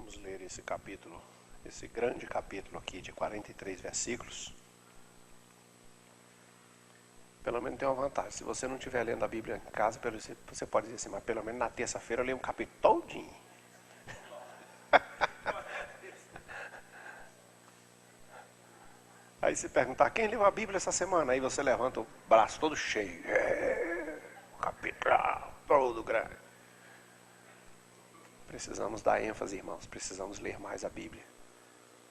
Vamos ler esse capítulo, esse grande capítulo aqui de 43 versículos. Pelo menos tem uma vantagem, se você não estiver lendo a Bíblia em casa, você pode dizer assim, mas pelo menos na terça-feira eu leio um capítulo todinho. Aí se perguntar, quem leu a Bíblia essa semana? Aí você levanta o braço todo cheio. O capítulo todo grande. Precisamos dar ênfase, irmãos. Precisamos ler mais a Bíblia.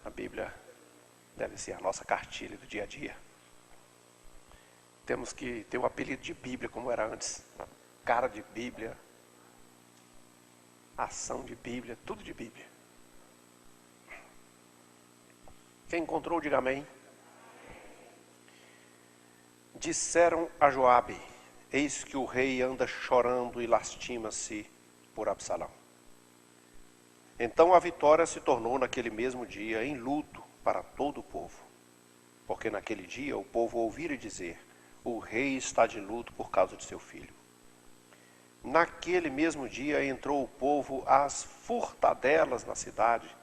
A Bíblia deve ser a nossa cartilha do dia a dia. Temos que ter o apelido de Bíblia como era antes. Cara de Bíblia. Ação de Bíblia. Tudo de Bíblia. Quem encontrou, diga amém. Disseram a Joabe, eis que o rei anda chorando e lastima-se por Absalão. Então a vitória se tornou naquele mesmo dia em luto para todo o povo. Porque naquele dia o povo ouvira dizer, o rei está de luto por causa de seu filho. Naquele mesmo dia entrou o povo às furtadelas na cidade,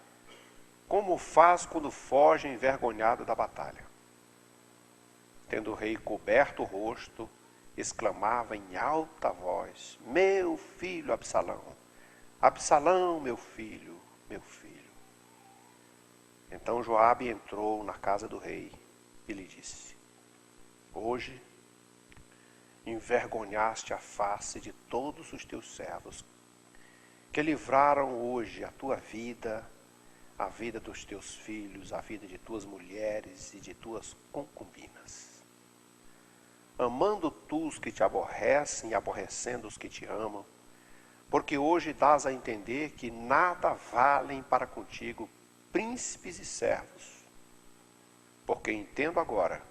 como faz quando foge envergonhado da batalha. Tendo o rei coberto o rosto, exclamava em alta voz, meu filho Absalão, Absalão, meu filho, meu filho. Então Joabe entrou na casa do rei e lhe disse, hoje envergonhaste a face de todos os teus servos, que livraram hoje a tua vida, a vida dos teus filhos, a vida de tuas mulheres e de tuas concubinas. Amando tu os que te aborrecem e aborrecendo os que te amam, porque hoje dás a entender que nada valem para contigo príncipes e servos. Porque entendo agora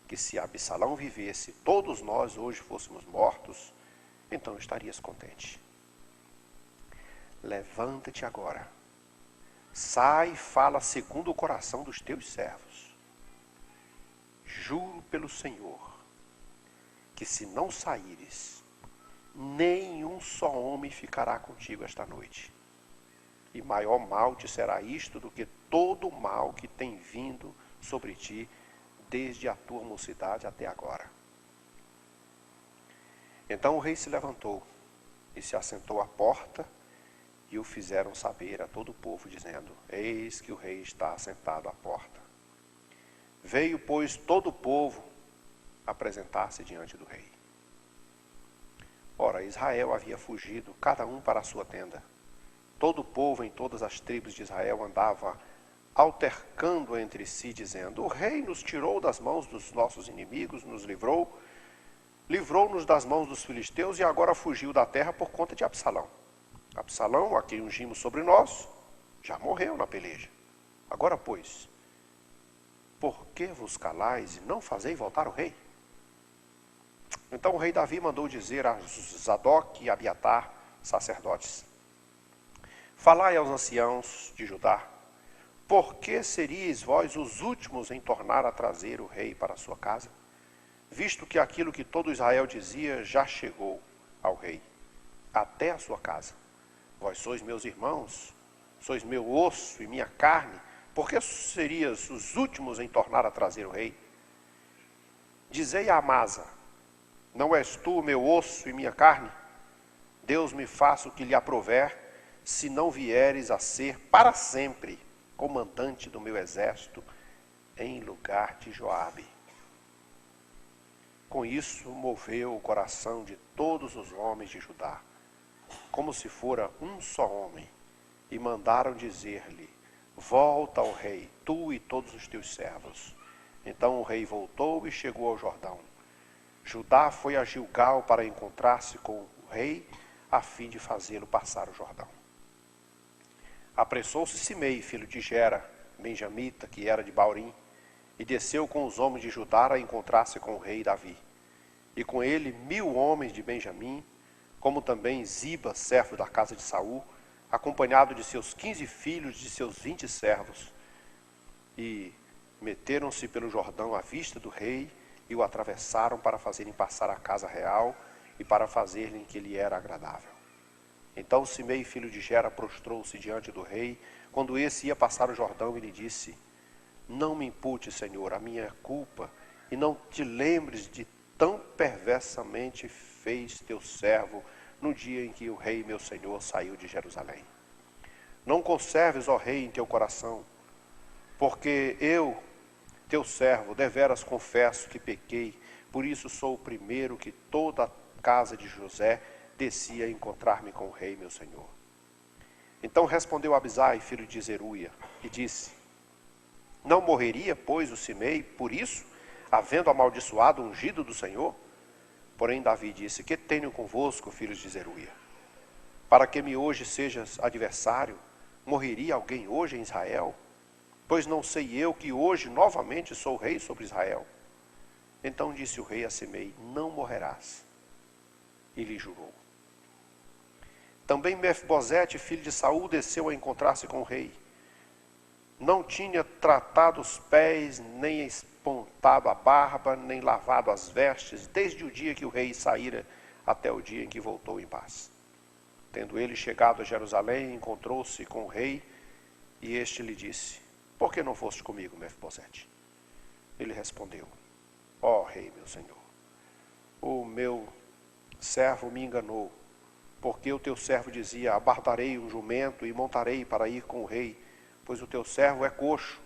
que se Absalão vivesse, todos nós hoje fôssemos mortos, então estarias contente. Levanta-te agora, sai e fala segundo o coração dos teus servos. Juro pelo Senhor, que se não saíres, nenhum só homem ficará contigo esta noite. E maior mal te será isto do que todo o mal que tem vindo sobre ti, desde a tua mocidade até agora. Então o rei se levantou e se assentou à porta, e o fizeram saber a todo o povo, dizendo, eis que o rei está assentado à porta. Veio, pois, todo o povo apresentar-se diante do rei. Ora, Israel havia fugido, cada um para a sua tenda. Todo o povo em todas as tribos de Israel andava altercando entre si, dizendo, o rei nos tirou das mãos dos nossos inimigos, nos livrou-nos das mãos dos filisteus e agora fugiu da terra por conta de Absalão. Absalão, a quem ungimos sobre nós, já morreu na peleja. Agora, pois, por que vos calais e não fazei voltar o rei? Então o rei Davi mandou dizer a Zadok e Abiatar, sacerdotes, falai aos anciãos de Judá, por que seríeis vós os últimos em tornar a trazer o rei para a sua casa? Visto que aquilo que todo Israel dizia já chegou ao rei, até a sua casa. Vós sois meus irmãos, sois meu osso e minha carne, por que serias os últimos em tornar a trazer o rei? Dizei a Amasa, não és tu meu osso e minha carne? Deus me faça o que lhe aprouver, se não vieres a ser para sempre comandante do meu exército, em lugar de Joabe. Com isso moveu o coração de todos os homens de Judá, como se fora um só homem, e mandaram dizer-lhe, volta ao rei, tu e todos os teus servos. Então o rei voltou e chegou ao Jordão. Judá foi a Gilgal para encontrar-se com o rei, a fim de fazê-lo passar o Jordão. Apressou-se Simei, filho de Gera, benjamita, que era de Baurim, e desceu com os homens de Judá a encontrar-se com o rei Davi. E com ele 1000 homens de Benjamim, como também Ziba, servo da casa de Saul, acompanhado de seus 15 filhos e de seus 20 servos. E meteram-se pelo Jordão à vista do rei, e o atravessaram para fazerem passar a casa real e para fazer-lhe que lhe era agradável. Então Simei, filho de Gera, prostrou-se diante do rei, quando esse ia passar o Jordão, e lhe disse: não me impute, Senhor, a minha culpa, e não te lembres de tão perversamente fez teu servo no dia em que o rei meu senhor saiu de Jerusalém. Não conserves, ó rei, em teu coração, porque eu, teu servo, deveras confesso que pequei, por isso sou o primeiro que toda a casa de José descia a encontrar-me com o rei meu senhor. Então respondeu Abisai, filho de Zeruia, e disse: não morreria, pois, o Simei por isso, havendo amaldiçoado o ungido do Senhor? Porém Davi disse: que tenho convosco, filhos de Zeruia? Para que me hoje sejas adversário? Morreria alguém hoje em Israel? Pois não sei eu que hoje novamente sou rei sobre Israel. Então disse o rei a Simei: não morrerás. E lhe jurou. Também Mefibosete, filho de Saul, desceu a encontrar-se com o rei. Não tinha tratado os pés, nem espontado a barba, nem lavado as vestes, desde o dia que o rei saíra até o dia em que voltou em paz. Tendo ele chegado a Jerusalém, encontrou-se com o rei, e este lhe disse: por que não foste comigo, Mefibosete? Ele respondeu: ó rei, meu senhor, o meu servo me enganou, porque o teu servo dizia: abardarei um jumento e montarei para ir com o rei, pois o teu servo é coxo.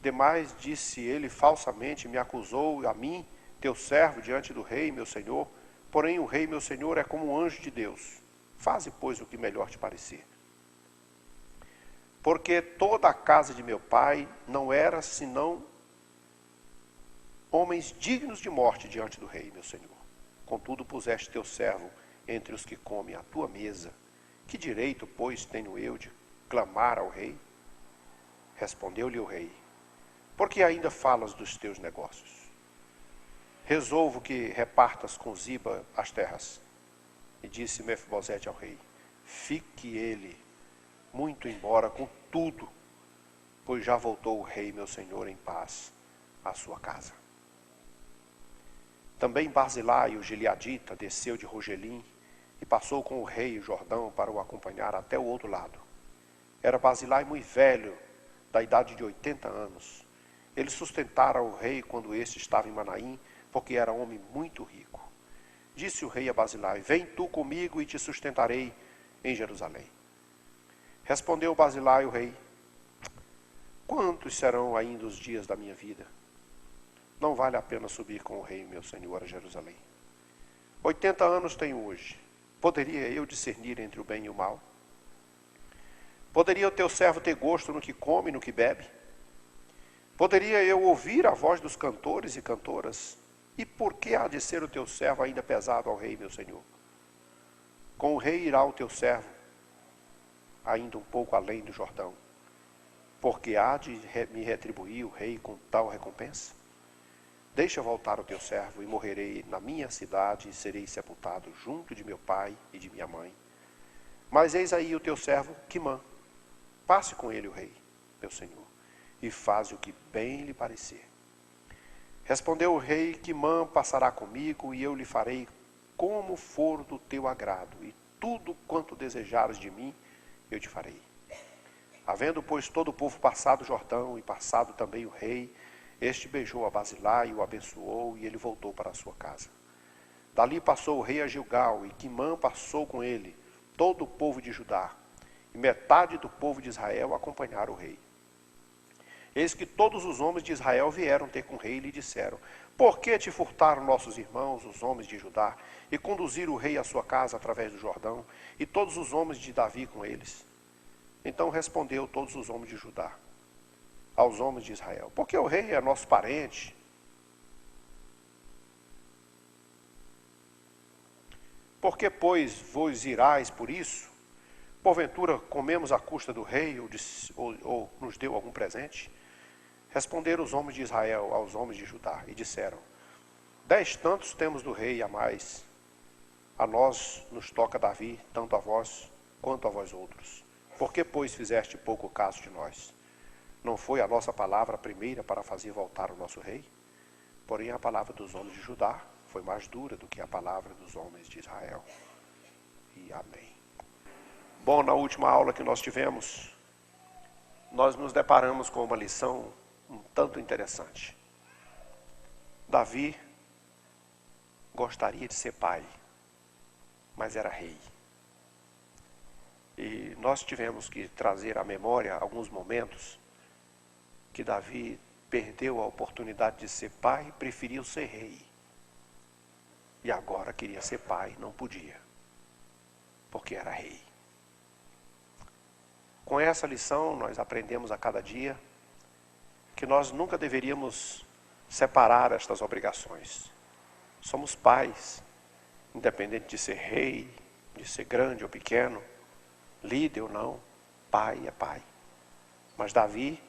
Demais, disse ele falsamente, me acusou a mim, teu servo, diante do rei, meu senhor. Porém o rei, meu senhor, é como um anjo de Deus. Faze, pois, o que melhor te parecer. Porque toda a casa de meu pai não era senão homens dignos de morte diante do rei, meu senhor. Contudo puseste teu servo entre os que comem à tua mesa. Que direito, pois, tenho eu de clamar ao rei? Respondeu-lhe o rei: por que ainda falas dos teus negócios? Resolvo que repartas com Ziba as terras. E disse Mefibosete ao rei: fique ele muito embora com tudo, pois já voltou o rei meu senhor em paz à sua casa. Também Barzilai, o gileadita, desceu de Rogelim e passou com o rei o Jordão para o acompanhar até o outro lado. Era Barzilai muito velho, da idade de 80 anos. Ele sustentara o rei quando este estava em Manaim, porque era homem muito rico. Disse o rei a Barzilai: vem tu comigo e te sustentarei em Jerusalém. Respondeu Barzilai o rei: quantos serão ainda os dias da minha vida? Não vale a pena subir com o rei meu senhor a Jerusalém. 80 anos tenho hoje. Poderia eu discernir entre o bem e o mal? Poderia o teu servo ter gosto no que come e no que bebe? Poderia eu ouvir a voz dos cantores e cantoras? E por que há de ser o teu servo ainda pesado ao rei, meu senhor? Com o rei irá o teu servo, ainda um pouco além do Jordão, porque há de me retribuir o rei com tal recompensa? Deixa voltar o teu servo, e morrerei na minha cidade, e serei sepultado junto de meu pai e de minha mãe. Mas eis aí o teu servo, Quimã. Passe com ele o rei, meu senhor, e faze o que bem lhe parecer. Respondeu o rei: Quimã passará comigo, e eu lhe farei como for do teu agrado, e tudo quanto desejares de mim, eu te farei. Havendo, pois, todo o povo passado o Jordão, e passado também o rei, este beijou a Barzilai e o abençoou, e ele voltou para a sua casa. Dali passou o rei a Gilgal, e Quimã passou com ele todo o povo de Judá, e metade do povo de Israel acompanharam o rei. Eis que todos os homens de Israel vieram ter com o rei e lhe disseram: por que te furtaram nossos irmãos, os homens de Judá, e conduziram o rei à sua casa através do Jordão, e todos os homens de Davi com eles? Então respondeu todos os homens de Judá aos homens de Israel: porque o rei é nosso parente. Por que, pois, vos irais por isso? Porventura comemos à custa do rei, ou nos deu algum presente? Responderam os homens de Israel aos homens de Judá, e disseram: 10 tantos temos do rei a mais. A nós nos toca Davi, tanto a vós quanto a vós outros. Por que, pois, fizeste pouco caso de nós? Não foi a nossa palavra a primeira para fazer voltar o nosso rei? Porém a palavra dos homens de Judá foi mais dura do que a palavra dos homens de Israel. e amém. Bom, na última aula que nós tivemos, nós nos deparamos com uma lição um tanto interessante. Davi gostaria de ser pai, mas era rei. E nós tivemos que trazer à memória alguns momentos que Davi perdeu a oportunidade de ser pai e preferiu ser rei. E agora queria ser pai, não podia, porque era rei. Com essa lição, nós aprendemos a cada dia que nós nunca deveríamos separar estas obrigações. Somos pais, independente de ser rei, de ser grande ou pequeno, líder ou não, pai é pai. Mas Davi,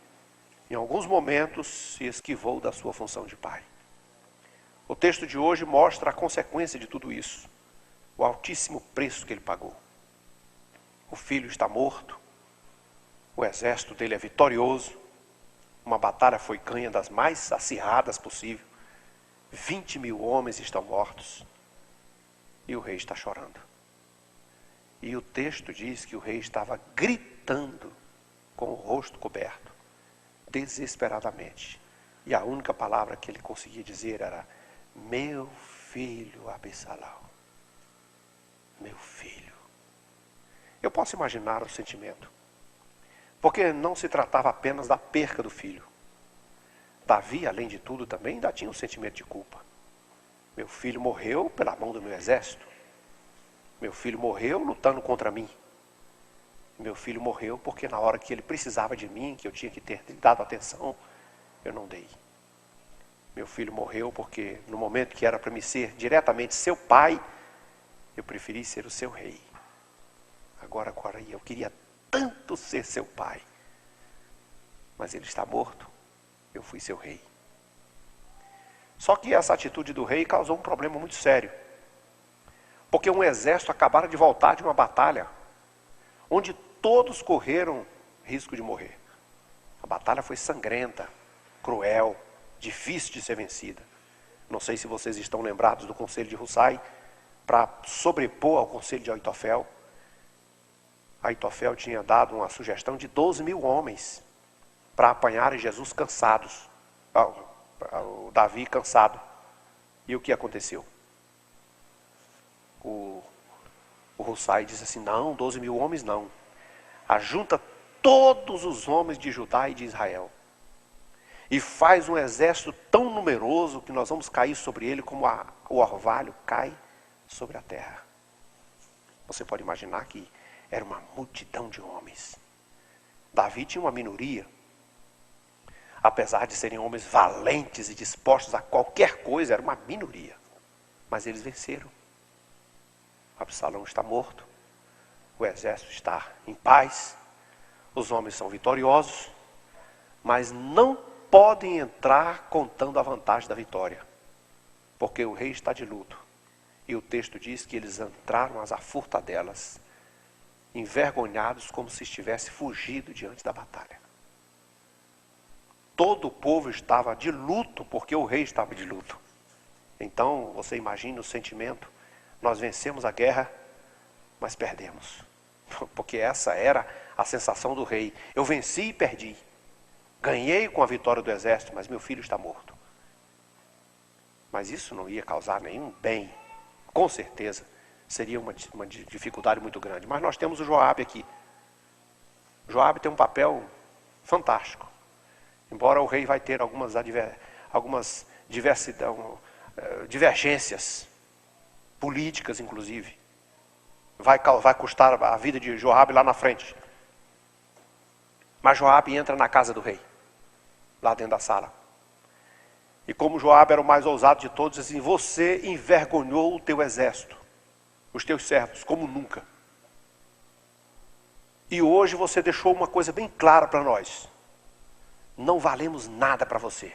em alguns momentos, se esquivou da sua função de pai. O texto de hoje mostra a consequência de tudo isso, o altíssimo preço que ele pagou. O filho está morto, o exército dele é vitorioso, uma batalha foi ganha das mais acirradas possível, 20.000 homens estão mortos, e o rei está chorando. E o texto diz que o rei estava gritando com o rosto coberto, desesperadamente. E a única palavra que ele conseguia dizer era: meu filho Absalão, meu filho. Eu posso imaginar o sentimento, porque não se tratava apenas da perca do filho. Davi, além de tudo, também ainda tinha um sentimento de culpa. Meu filho morreu pela mão do meu exército. Meu filho morreu lutando contra mim. Meu filho morreu porque na hora que ele precisava de mim, que eu tinha que ter dado atenção, eu não dei. Meu filho morreu porque no momento que era para me ser diretamente seu pai, eu preferi ser o seu rei. Agora eu queria tanto ser seu pai, mas ele está morto, eu fui seu rei. Só que essa atitude do rei causou um problema muito sério, porque um exército acabara de voltar de uma batalha, onde todos correram risco de morrer. A batalha foi sangrenta, cruel, difícil de ser vencida. Não sei se vocês estão lembrados do conselho de Hussai, para sobrepor ao conselho de Aitofel. Aitofel tinha dado uma sugestão de 12.000 homens para apanharem Jesus cansados, o Davi cansado. E o que aconteceu? O Hussai disse assim: não, 12.000 homens não. Ajunta todos os homens de Judá e de Israel e faz um exército tão numeroso que nós vamos cair sobre ele como o orvalho cai sobre a terra. Você pode imaginar que era uma multidão de homens. Davi tinha uma minoria. Apesar de serem homens valentes e dispostos a qualquer coisa, era uma minoria. Mas eles venceram. Absalão está morto. O exército está em paz. Os homens são vitoriosos. Mas não podem entrar contando a vantagem da vitória. Porque o rei está de luto. E o texto diz que eles entraram às afurtadelas, envergonhados como se estivesse fugido diante da batalha. Todo o povo estava de luto porque o rei estava de luto. Então, você imagina o sentimento. Nós vencemos a guerra, mas perdemos. Porque essa era a sensação do rei. Eu venci e perdi. Ganhei com a vitória do exército, mas meu filho está morto. Mas isso não ia causar nenhum bem. Com certeza, seria uma dificuldade muito grande. Mas nós temos o Joabe aqui. Joabe tem um papel fantástico. Embora o rei vai ter algumas divergências políticas, inclusive. Vai custar a vida de Joabe lá na frente. Mas Joabe entra na casa do rei, lá dentro da sala. E como Joabe era o mais ousado de todos, diz assim: você envergonhou o teu exército, os teus servos, como nunca. E hoje você deixou uma coisa bem clara para nós: não valemos nada para você.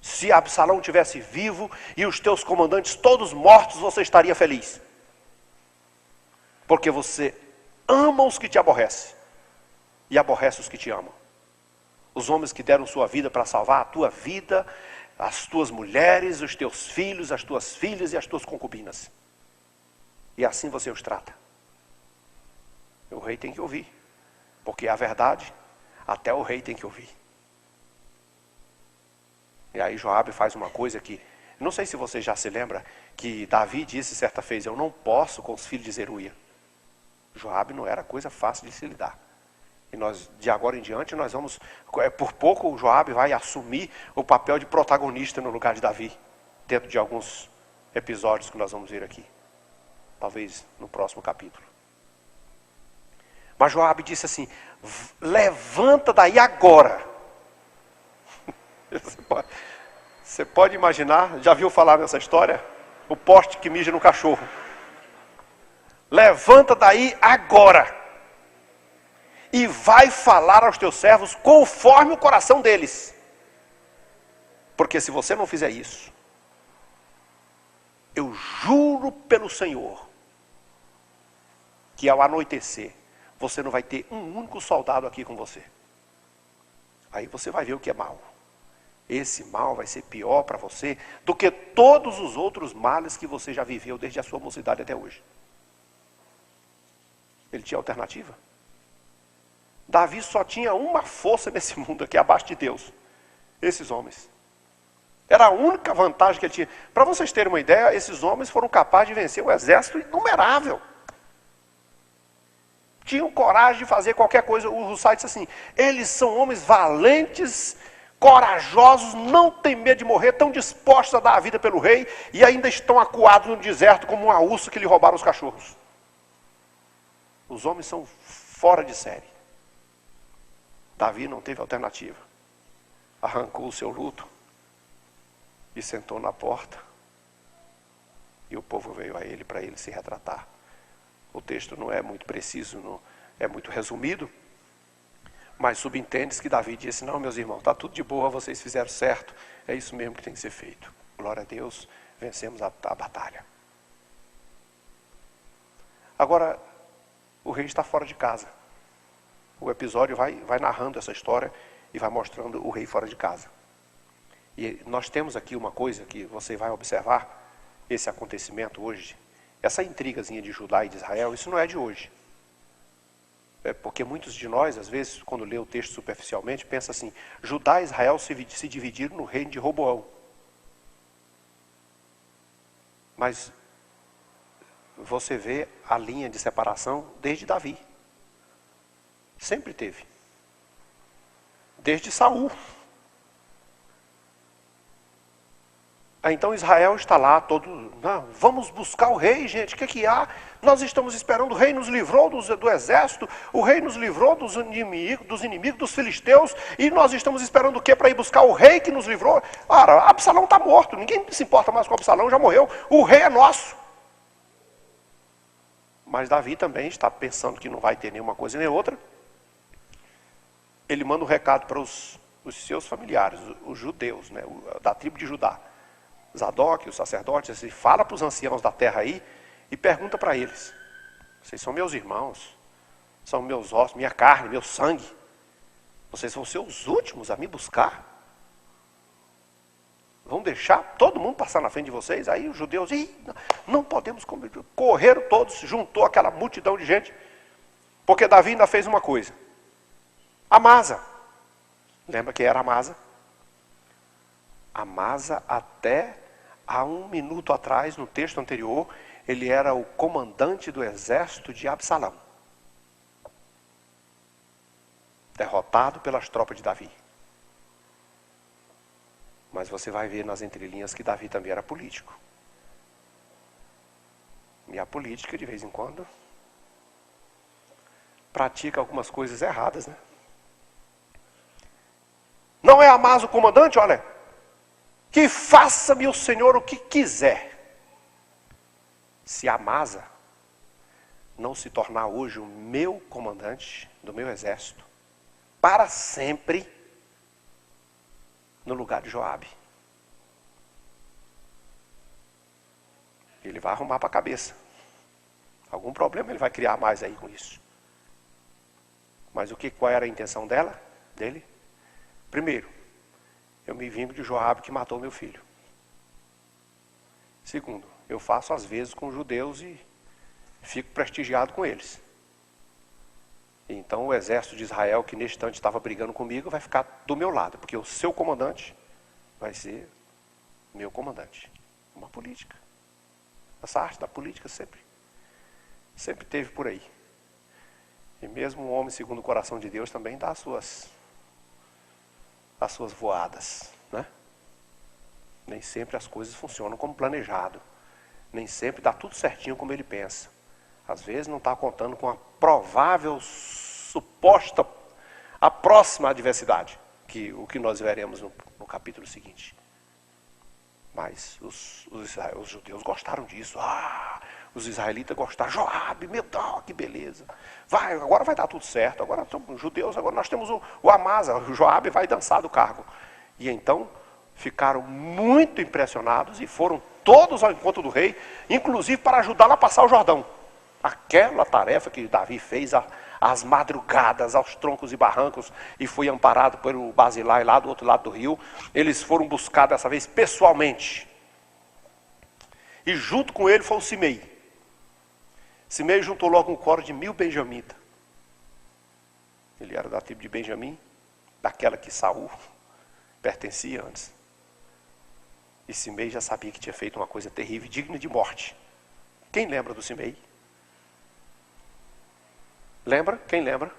Se Absalão tivesse vivo e os teus comandantes todos mortos, você estaria feliz. Porque você ama os que te aborrecem e aborrece os que te amam. Os homens que deram sua vida para salvar a tua vida, as tuas mulheres, os teus filhos, as tuas filhas e as tuas concubinas. E assim você os trata. O rei tem que ouvir. Porque a verdade, até o rei tem que ouvir. E aí Joabe faz uma coisa que, não sei se você já se lembra, que Davi disse certa vez, eu não posso com os filhos de Zeruia. Joabe não era coisa fácil de se lidar. E nós, de agora em diante, nós vamos, por pouco o Joabe vai assumir o papel de protagonista no lugar de Davi, dentro de alguns episódios que nós vamos ver aqui. Talvez no próximo capítulo. Mas Joabe disse assim, levanta daí agora. Você pode imaginar, já viu falar nessa história? O poste que mija no cachorro. Levanta daí agora. E vai falar aos teus servos conforme o coração deles. Porque se você não fizer isso, eu juro pelo Senhor, que ao anoitecer, você não vai ter um único soldado aqui com você. Aí você vai ver o que é mal. Esse mal vai ser pior para você do que todos os outros males que você já viveu desde a sua mocidade até hoje. Ele tinha alternativa. Davi só tinha uma força nesse mundo aqui, abaixo de Deus. Esses homens. Era a única vantagem que ele tinha. Para vocês terem uma ideia, esses homens foram capazes de vencer um exército inumerável. Tinham coragem de fazer qualquer coisa. O Hussai disse assim, eles são homens valentes, corajosos, não têm medo de morrer, estão dispostos a dar a vida pelo rei e ainda estão acuados no deserto como uma ursa que lhe roubaram os cachorros. Os homens são fora de série. Davi não teve alternativa. Arrancou o seu luto e sentou na porta. E o povo veio a ele para ele se retratar. O texto não é muito preciso, não, é muito resumido. Mas subentende-se que Davi disse, não, meus irmãos, está tudo de boa, vocês fizeram certo. É isso mesmo que tem que ser feito. Glória a Deus, vencemos a batalha. Agora, o rei está fora de casa. O episódio vai narrando essa história e vai mostrando o rei fora de casa. E nós temos aqui uma coisa que você vai observar, esse acontecimento hoje, essa intrigazinha de Judá e de Israel, isso não é de hoje. É porque muitos de nós, às vezes, quando lê o texto superficialmente, pensa assim, Judá e Israel se dividiram no reino de Roboão. Mas você vê a linha de separação desde Davi. Sempre teve. Desde Saul. Então Israel está lá todo, não, vamos buscar o rei, gente, o que há? Nós estamos esperando, o rei nos livrou do exército, o rei nos livrou dos inimigos, dos filisteus, e nós estamos esperando o quê para ir buscar o rei que nos livrou? Ora, Absalão está morto, ninguém se importa mais com Absalão, já morreu, o rei é nosso. Mas Davi também está pensando que não vai ter nenhuma coisa nem outra. Ele manda um recado para os seus familiares, os judeus, né, da tribo de Judá. Zadok, os sacerdotes, ele fala para os anciãos da terra aí e pergunta para eles, vocês são meus irmãos, são meus ossos, minha carne, meu sangue, vocês vão ser os últimos a me buscar? Vão deixar todo mundo passar na frente de vocês? Aí os judeus, não podemos comer. Correram todos, juntou aquela multidão de gente, porque Davi ainda fez uma coisa, Amasa, lembra que era Amasa? Amasa até há um minuto atrás, no texto anterior, ele era o comandante do exército de Absalão. Derrotado pelas tropas de Davi. Mas você vai ver nas entrelinhas que Davi também era político. E a política, de vez em quando, pratica algumas coisas erradas, né? Não é Amasa o comandante? Olha, que faça-me o Senhor o que quiser. Se Amasa não se tornar hoje o meu comandante do meu exército, para sempre, no lugar de Joabe. Ele vai arrumar para a cabeça. Algum problema ele vai criar mais aí com isso. Mas qual era a intenção dele? Primeiro, eu me vingo de Joabe que matou meu filho. Segundo, eu faço às vezes com os judeus e Fico prestigiado com eles. Então o exército de Israel, que neste instante estava brigando comigo, vai ficar do meu lado, porque o seu comandante vai ser meu comandante. Uma política. Essa arte da política sempre teve por aí. E mesmo um homem segundo o coração de Deus também dá as suas voadas, né? Nem sempre as coisas funcionam como planejado. Nem sempre dá tudo certinho como ele pensa. Às vezes não está contando com a provável, suposta, a próxima adversidade, o que nós veremos no capítulo seguinte. Mas os judeus gostaram disso. Os israelitas gostaram. Joabe, meu Deus, que beleza. Agora vai dar tudo certo. Agora somos judeus, agora nós temos o Amasa. O Joabe vai dançar do cargo. E então ficaram muito impressionados e foram todos ao encontro do rei, inclusive para ajudá-lo a passar o Jordão. Aquela tarefa que Davi fez às madrugadas, aos troncos e barrancos, e foi amparado pelo Barzilai lá do outro lado do rio. Eles foram buscar dessa vez pessoalmente. E junto com ele foi o Simei. Simei juntou logo um coro de 1000 benjamitas. Ele era da tribo de Benjamim, daquela que Saul pertencia antes. E Simei já sabia que tinha feito uma coisa terrível, digna de morte. Quem lembra do Simei? Lembra? Quem lembra?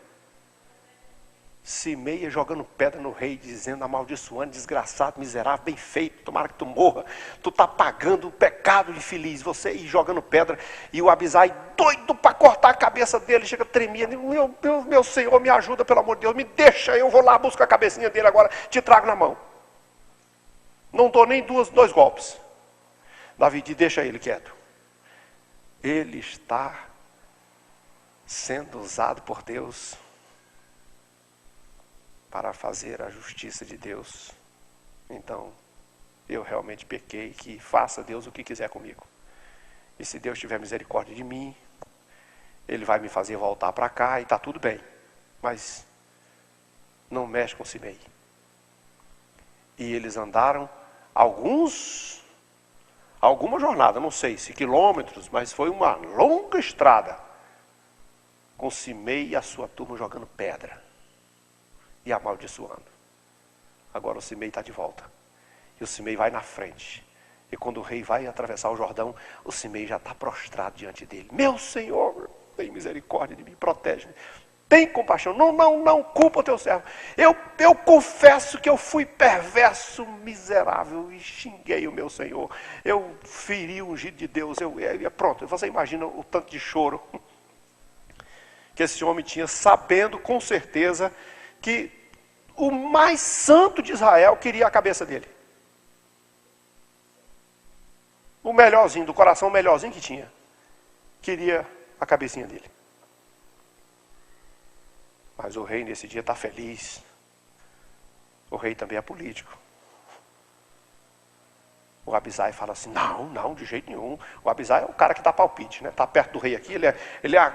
Simei jogando pedra no rei, dizendo, amaldiçoando, desgraçado, miserável, bem feito, tomara que tu morra. Tu está pagando o pecado infeliz. Você ir jogando pedra. E o Abisai, doido para cortar a cabeça dele, chega tremia. Meu Senhor, me ajuda, pelo amor de Deus, me deixa, eu vou lá, busco a cabecinha dele agora, te trago na mão. Não dou nem dois golpes. Davi diz, deixa ele quieto. Ele está sendo usado por Deus para fazer a justiça de Deus. Então, eu realmente pequei, que faça Deus o que quiser comigo. E se Deus tiver misericórdia de mim, Ele vai me fazer voltar para cá e está tudo bem. Mas não mexe com Simei. E eles andaram alguma jornada, não sei se quilômetros, mas foi uma longa estrada, com Simei e a sua turma jogando pedra e amaldiçoando. Agora o Simei está de volta. E o Simei vai na frente. E quando o rei vai atravessar o Jordão, o Simei já está prostrado diante dele. Meu Senhor, tem misericórdia de mim, protege-me. Tem compaixão, não culpa o teu servo. Eu confesso que eu fui perverso, miserável, e xinguei o meu Senhor. Eu feri o ungido de Deus. Pronto, você imagina o tanto de choro que esse homem tinha, sabendo com certeza que o mais santo de Israel queria a cabeça dele. O melhorzinho, do coração melhorzinho que tinha, queria a cabecinha dele. Mas o rei nesse dia está feliz. O rei também é político. O Abisai fala assim, não, de jeito nenhum. O Abisai é o cara que dá palpite, né? Está perto do rei aqui,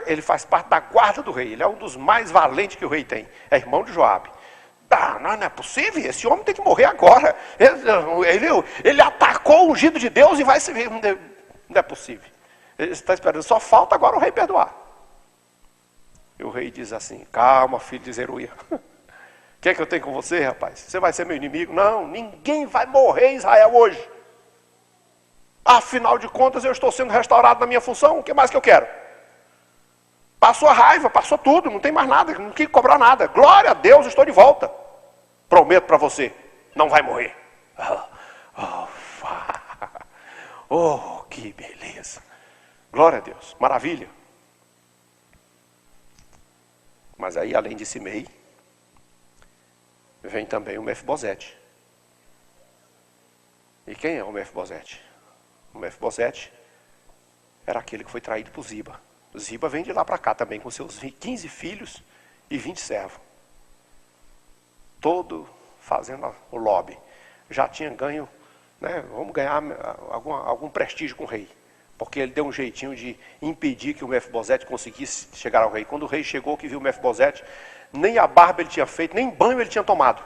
ele faz parte da guarda do rei. Ele é um dos mais valentes que o rei tem. É irmão de Joabe. Não é possível, esse homem tem que morrer agora. Ele atacou o ungido de Deus e vai se ver. Não é possível. Ele está esperando, só falta agora o rei perdoar. E o rei diz assim, calma, filho de Zeruia. O que é que eu tenho com você, rapaz? Você vai ser meu inimigo? Não, ninguém vai morrer em Israel hoje. Afinal de contas, eu estou sendo restaurado na minha função. O que mais que eu quero? Passou a raiva, passou tudo, não tem mais nada, não quis cobrar nada. Glória a Deus, estou de volta. Prometo para você, não vai morrer. Oh, que beleza. Glória a Deus, maravilha. Mas aí, além de Simei, vem também o Mefibosete. E quem é o Mefibosete? O Mefibosete era aquele que foi traído por Ziba. Ziba vem de lá para cá também, com seus 15 filhos e 20 servos. Todo fazendo o lobby. Já tinha ganho, né, vamos ganhar algum prestígio com o rei. Porque ele deu um jeitinho de impedir que o Mefibosete conseguisse chegar ao rei. Quando o rei chegou, que viu o Mefibosete, nem a barba ele tinha feito, nem banho ele tinha tomado.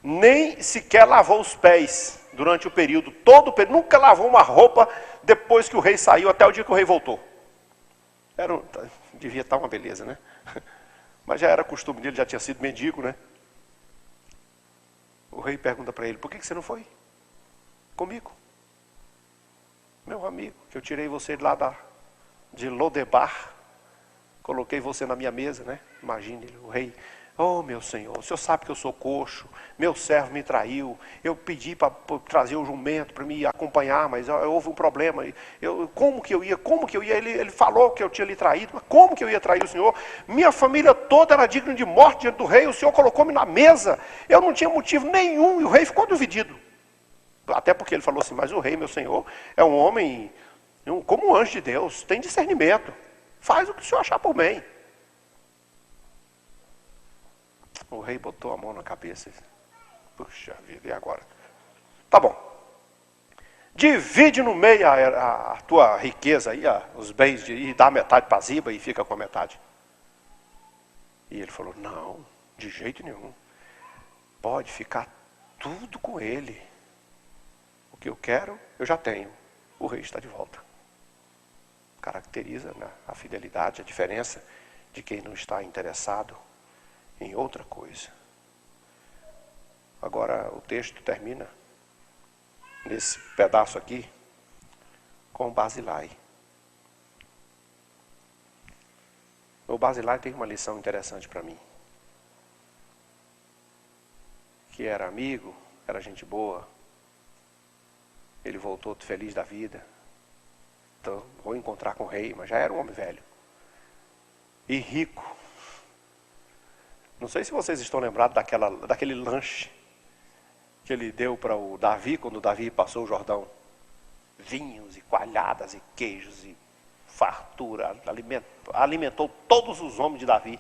Nem sequer lavou os pés durante o período, todo o período. Nunca lavou uma roupa depois que o rei saiu, até o dia que o rei voltou. Devia estar uma beleza, né? Mas já era costume dele, já tinha sido mendigo, né? O rei pergunta para ele, por que você não foi comigo? Meu amigo, que eu tirei você de Lodebar, coloquei você na minha mesa, né? Imagine o rei. Oh, meu senhor, o senhor sabe que eu sou coxo, meu servo me traiu, eu pedi para trazer o jumento para me acompanhar, mas houve um problema. Como que eu ia? Ele falou que eu tinha lhe traído, mas como que eu ia trair o senhor? Minha família toda era digna de morte diante do rei, o senhor colocou-me na mesa, eu não tinha motivo nenhum, e o rei ficou dividido. Até porque ele falou assim, mas o rei, meu senhor, é um homem como um anjo de Deus, tem discernimento, faz o que o senhor achar por bem. O rei botou a mão na cabeça. Puxa vida, e agora? Tá bom. Divide no meio a tua riqueza aí, os bens, e dá metade para Ziba e fica com a metade. E ele falou, não, de jeito nenhum. Pode ficar tudo com ele. O que eu quero, eu já tenho. O rei está de volta. Caracteriza, né, a fidelidade, a diferença de quem não está interessado em outra coisa. Agora o texto termina nesse pedaço aqui com Barzilai. O Barzilai tem uma lição interessante para mim. Que era amigo, era gente boa. Ele voltou feliz da vida. Então, vou encontrar com o rei, mas já era um homem velho. E rico. Não sei se vocês estão lembrados daquele lanche que ele deu para o Davi, quando o Davi passou o Jordão. Vinhos e coalhadas e queijos e fartura. Alimentou todos os homens de Davi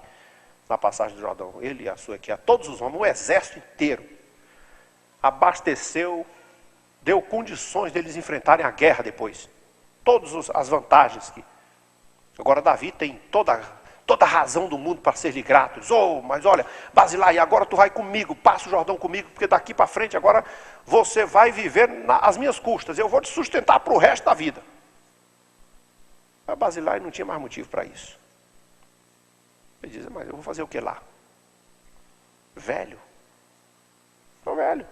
na passagem do Jordão. Ele e a sua equipe, todos os homens, o exército inteiro. Abasteceu, deu condições deles enfrentarem a guerra depois. Todas as vantagens que... Agora Davi tem toda a razão do mundo para ser-lhe grato. Diz, mas olha, Barzilai, agora tu vai comigo, passa o Jordão comigo, porque daqui para frente agora você vai viver às minhas custas, eu vou te sustentar para o resto da vida. Mas Barzilai não tinha mais motivo para isso. Ele diz, mas eu vou fazer o que lá? Velho. Sou velho.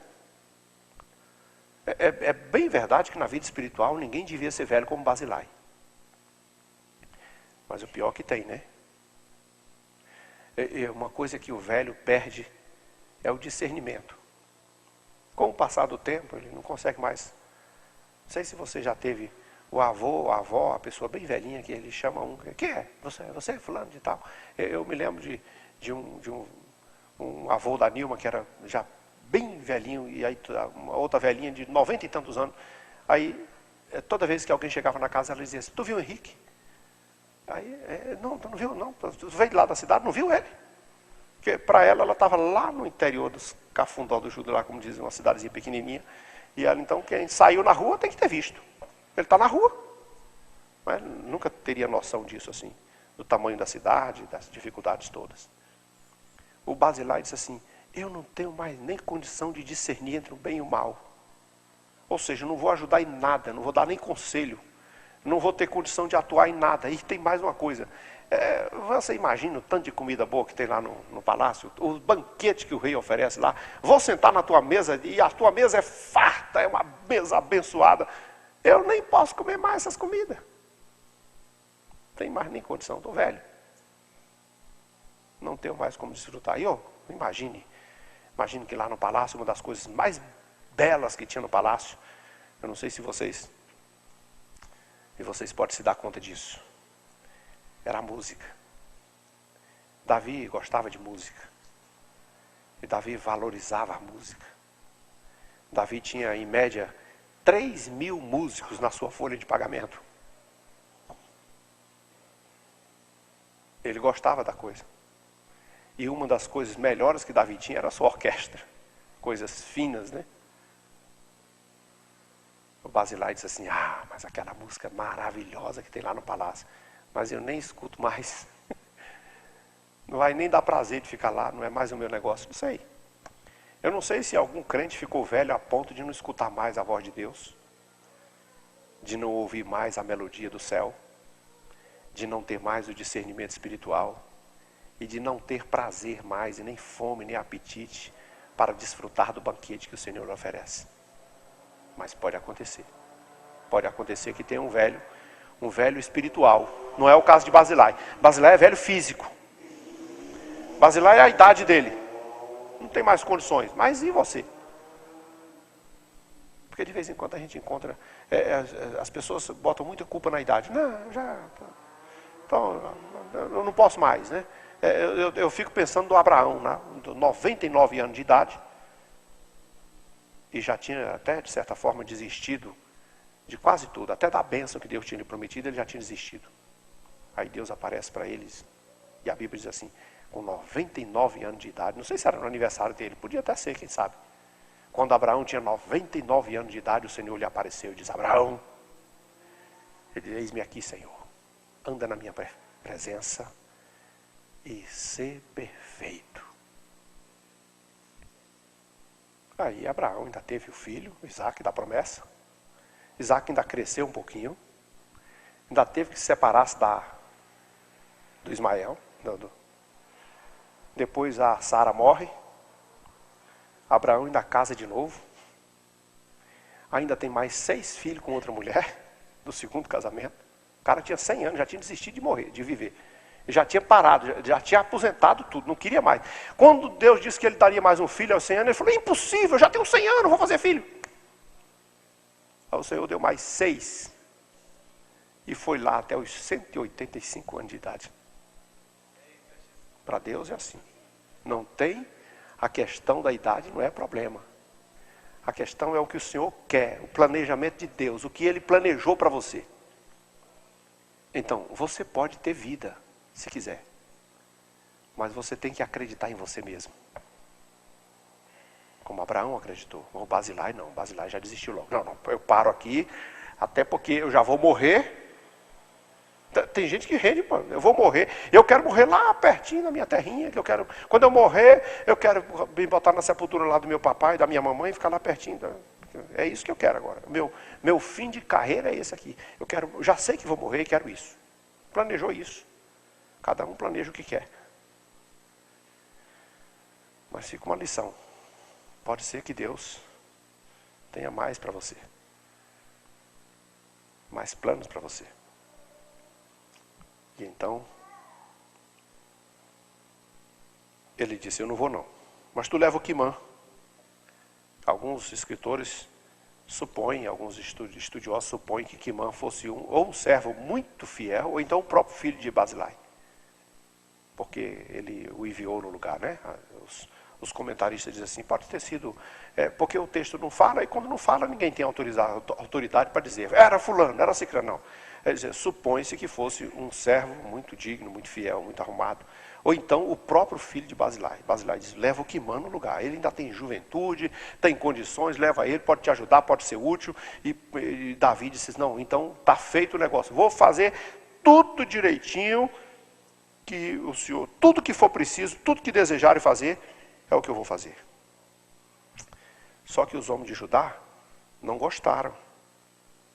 É bem verdade que na vida espiritual ninguém devia ser velho como Barzilai. Mas o pior que tem, né? Uma coisa que o velho perde é o discernimento. Com o passar do tempo, ele não consegue mais. Não sei se você já teve o avô, a avó, a pessoa bem velhinha que ele chama quem é? Você é fulano de tal. Eu me lembro de um avô da Nilma que era já bem velhinho, e aí uma outra velhinha de 90 e tantos anos. Aí, toda vez que alguém chegava na casa, ela dizia assim, tu viu o Henrique? Aí, não, tu não viu, não. Tu veio de lá da cidade, não viu ele? Porque para ela estava lá no interior dos Cafundó do Judo, lá como dizem, uma cidadezinha pequenininha. E ela, então, quem saiu na rua tem que ter visto. Ele está na rua. Mas nunca teria noção disso, assim, do tamanho da cidade, das dificuldades todas. O Barzilai disse assim, eu não tenho mais nem condição de discernir entre o bem e o mal. Ou seja, não vou ajudar em nada, não vou dar nem conselho. Não vou ter condição de atuar em nada. E tem mais uma coisa. Você imagina o tanto de comida boa que tem lá no palácio? Os banquetes que o rei oferece lá. Vou sentar na tua mesa e a tua mesa é farta, é uma mesa abençoada. Eu nem posso comer mais essas comidas. Não tenho mais nem condição, estou velho. Não tenho mais como desfrutar. E imagine que lá no palácio, uma das coisas mais belas que tinha no palácio, eu não sei se vocês podem se dar conta disso, era a música. Davi gostava de música. E Davi valorizava a música. Davi tinha, em média, 3.000 músicos na sua folha de pagamento. Ele gostava da coisa. E uma das coisas melhores que Davi tinha era a sua orquestra. Coisas finas, né? O Barzilai disse assim, mas aquela música maravilhosa que tem lá no palácio. Mas eu nem escuto mais. Não vai nem dar prazer de ficar lá, não é mais o meu negócio. Não sei. Eu não sei se algum crente ficou velho a ponto de não escutar mais a voz de Deus. De não ouvir mais a melodia do céu. de não ter mais o discernimento espiritual e de não ter prazer mais, e nem fome, nem apetite para desfrutar do banquete que o Senhor oferece. Mas pode acontecer. Pode acontecer que tenha um velho espiritual. Não é o caso de Basilai. Basilai é velho físico. Basilai é a idade dele. Não tem mais condições. Mas e você? Porque de vez em quando a gente encontra... as pessoas botam muita culpa na idade. Não, já... Então, eu não posso mais, né? Eu fico pensando do Abraão, né? 99 anos de idade. E já tinha até, de certa forma, desistido de quase tudo. Até da bênção que Deus tinha lhe prometido, ele já tinha desistido. Aí Deus aparece para eles. E a Bíblia diz assim, com 99 anos de idade. Não sei se era no aniversário dele. Podia até ser, quem sabe. Quando Abraão tinha 99 anos de idade, o Senhor lhe apareceu e diz, Abraão, ele diz, eis-me aqui, Senhor. Anda na minha presença e ser perfeito. Aí Abraão ainda teve o filho, Isaac, da promessa. Isaac ainda cresceu um pouquinho. Ainda teve que se separar do Ismael. Depois a Sara morre. Abraão ainda casa de novo. Ainda tem mais 6 filhos com outra mulher, do segundo casamento. O cara tinha 100 anos, já tinha desistido de morrer, de viver. Já tinha parado, já tinha aposentado tudo, não queria mais. Quando Deus disse que ele daria mais um filho aos 100 anos, ele falou, impossível, eu já tenho 100 anos, vou fazer filho. Aí o Senhor deu mais 6. E foi lá até os 185 anos de idade. Para Deus é assim. Não tem, a questão da idade não é problema. A questão é o que o Senhor quer, o planejamento de Deus, o que Ele planejou para você. Então, você pode ter vida, se quiser. Mas você tem que acreditar em você mesmo. Como Abraão acreditou. O Basilai não, Basilai já desistiu logo. Não, eu paro aqui, até porque eu já vou morrer. Tem gente que rende, eu vou morrer. Eu quero morrer lá pertinho na minha terrinha. Quando eu morrer, eu quero me botar na sepultura lá do meu papai, da minha mamãe, e ficar lá pertinho. É isso que eu quero agora. Meu fim de carreira é esse aqui. Já sei que vou morrer e quero isso. Planejou isso. Cada um planeja o que quer. Mas fica uma lição. Pode ser que Deus tenha mais para você. Mais planos para você. E então, ele disse, eu não vou não. Mas tu leva o Quimã. Alguns escritores supõem, alguns estudiosos supõem que Quimã fosse ou um servo muito fiel, ou então o próprio filho de Basilai. Porque ele o enviou no lugar, né? Os comentaristas dizem assim, pode ter sido... porque o texto não fala, e quando não fala, ninguém tem autoridade para dizer, era fulano, era ciclano, não. Supõe-se que fosse um servo muito digno, muito fiel, muito arrumado. Ou então o próprio filho de Basilai. Basilai diz, leva o Quimã no lugar. Ele ainda tem juventude, tem condições, leva ele, pode te ajudar, pode ser útil. E Davi disse, não, então está feito o negócio. Vou fazer tudo direitinho, que o Senhor, tudo que for preciso, tudo que desejarem fazer, é o que eu vou fazer. Só que os homens de Judá não gostaram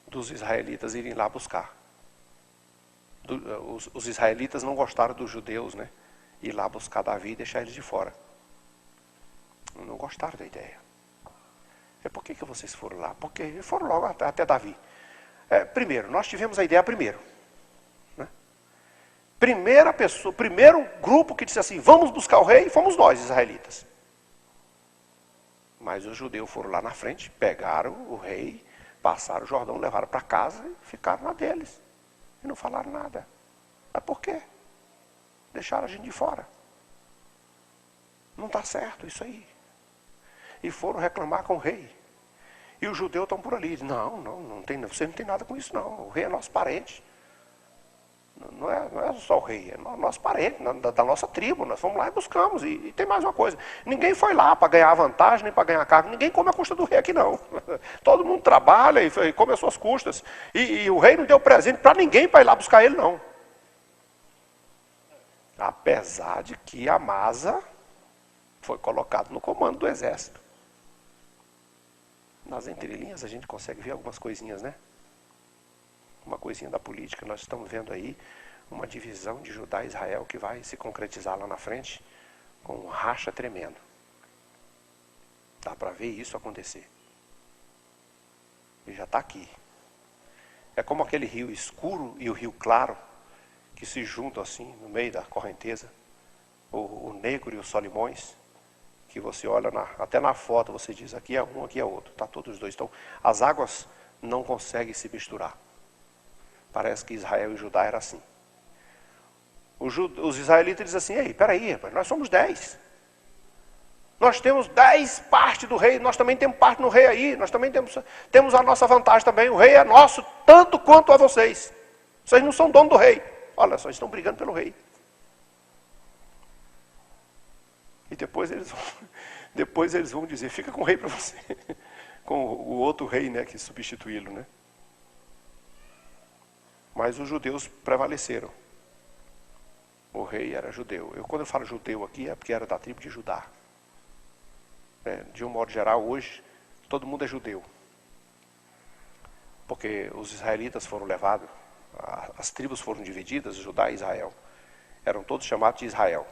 dos israelitas irem lá buscar. Os israelitas não gostaram dos judeus, né? Ir lá buscar Davi e deixar eles de fora. Não gostaram da ideia. Por que vocês foram lá? Porque foram logo até Davi. Primeiro, nós tivemos a ideia primeiro. Né? Primeira pessoa, primeiro grupo que disse assim, vamos buscar o rei, fomos nós, israelitas. Mas os judeus foram lá na frente, pegaram o rei, passaram o Jordão, levaram para casa e ficaram na deles. E não falaram nada. Mas por quê? Deixaram a gente de fora. Não está certo isso aí. E foram reclamar com o rei. E os judeus estão por ali. Não tem, você não tem nada com isso não. O rei é nosso parente. Não é só o rei, é nosso parente, da nossa tribo. Nós fomos lá e buscamos. E tem mais uma coisa. Ninguém foi lá para ganhar vantagem, nem para ganhar cargo. Ninguém come a custa do rei aqui não. Todo mundo trabalha e come as suas custas. E o rei não deu presente para ninguém para ir lá buscar ele não. Apesar de que Amasa foi colocado no comando do exército. Nas entrelinhas a gente consegue ver algumas coisinhas, né? Uma coisinha da política. Nós estamos vendo aí uma divisão de Judá e Israel que vai se concretizar lá na frente com um racha tremendo. Dá para ver isso acontecer. E já está aqui. É como aquele rio escuro e o rio claro que se juntam assim no meio da correnteza. O Negro e o Solimões, que você olha até na foto, você diz aqui é um, aqui é outro. Está todos os dois. Então, as águas não conseguem se misturar. Parece que Israel e Judá era assim. Os israelitas dizem assim, ei, peraí, rapaz, nós somos 10. Nós temos 10 partes do rei, nós também temos parte no rei aí, nós também temos a nossa vantagem também, o rei é nosso tanto quanto a vocês. Vocês não são dono do rei. Olha só, estão brigando pelo rei. E depois eles vão dizer, fica com o rei para você. Com o outro rei, né, que substituí-lo, né? Mas os judeus prevaleceram. O rei era judeu. Quando eu falo judeu aqui, é porque era da tribo de Judá. De um modo geral, hoje, todo mundo é judeu. Porque os israelitas foram levados, as tribos foram divididas, Judá e Israel. Eram todos chamados de Israel.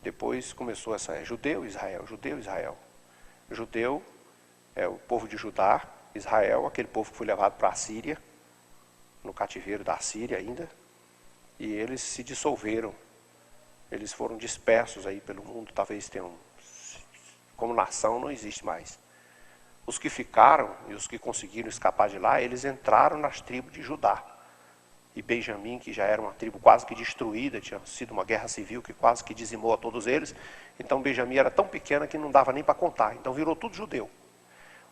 Depois começou essa judeu, Israel, judeu, Israel. Judeu é o povo de Judá, Israel, aquele povo que foi levado para a Síria, no cativeiro da Síria ainda. E eles se dissolveram. Eles foram dispersos aí pelo mundo, talvez tenham... Como nação não existe mais. Os que ficaram e os que conseguiram escapar de lá, eles entraram nas tribos de Judá. E Benjamim, que já era uma tribo quase que destruída, tinha sido uma guerra civil que quase que dizimou a todos eles. Então Benjamim era tão pequena que não dava nem para contar. Então virou tudo judeu.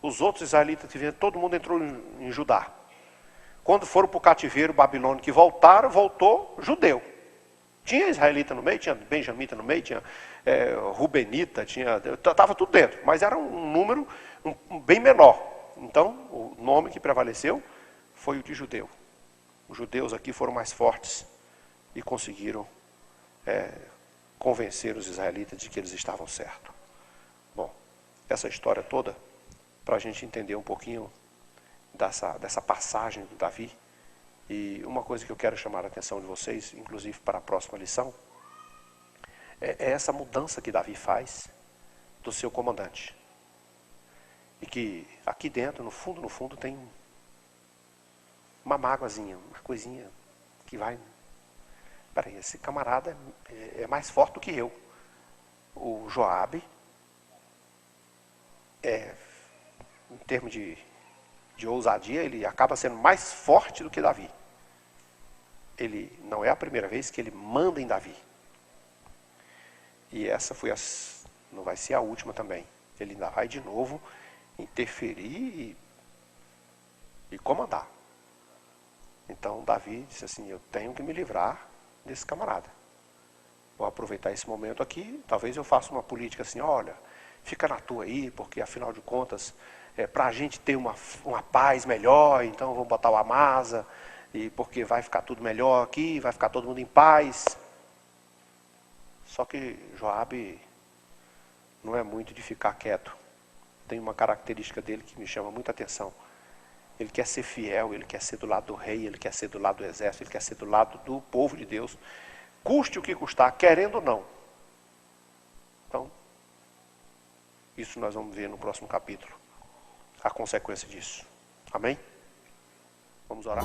Os outros israelitas que vieram, todo mundo entrou em Judá. Quando foram para o cativeiro babilônico que voltou judeu. Tinha israelita no meio, tinha benjamita no meio, tinha rubenita, estava tudo dentro, mas era um número bem menor. Então, o nome que prevaleceu foi o de judeu. Os judeus aqui foram mais fortes e conseguiram convencer os israelitas de que eles estavam certos. Bom, essa história toda, para a gente entender um pouquinho dessa passagem do Davi. E uma coisa que eu quero chamar a atenção de vocês, inclusive para a próxima lição, é essa mudança que Davi faz do seu comandante. E que aqui dentro, no fundo, tem uma mágoazinha, uma coisinha que vai... Peraí, esse camarada é mais forte do que eu. O Joabe, em termos de ousadia, ele acaba sendo mais forte do que Davi. Ele não é a primeira vez que ele manda em Davi. E essa não vai ser a última também. Ele ainda vai de novo interferir e comandar. Então Davi disse assim, eu tenho que me livrar desse camarada. Vou aproveitar esse momento aqui, talvez eu faça uma política assim, olha, fica na tua aí, porque afinal de contas, para a gente ter uma paz melhor, então vamos botar o Amasa, e porque vai ficar tudo melhor aqui, vai ficar todo mundo em paz. Só que Joabe não é muito de ficar quieto. Tem uma característica dele que me chama muita atenção. Ele quer ser fiel, ele quer ser do lado do rei, ele quer ser do lado do exército, ele quer ser do lado do povo de Deus. Custe o que custar, querendo ou não. Então, isso nós vamos ver no próximo capítulo. A consequência disso. Amém? Vamos orar.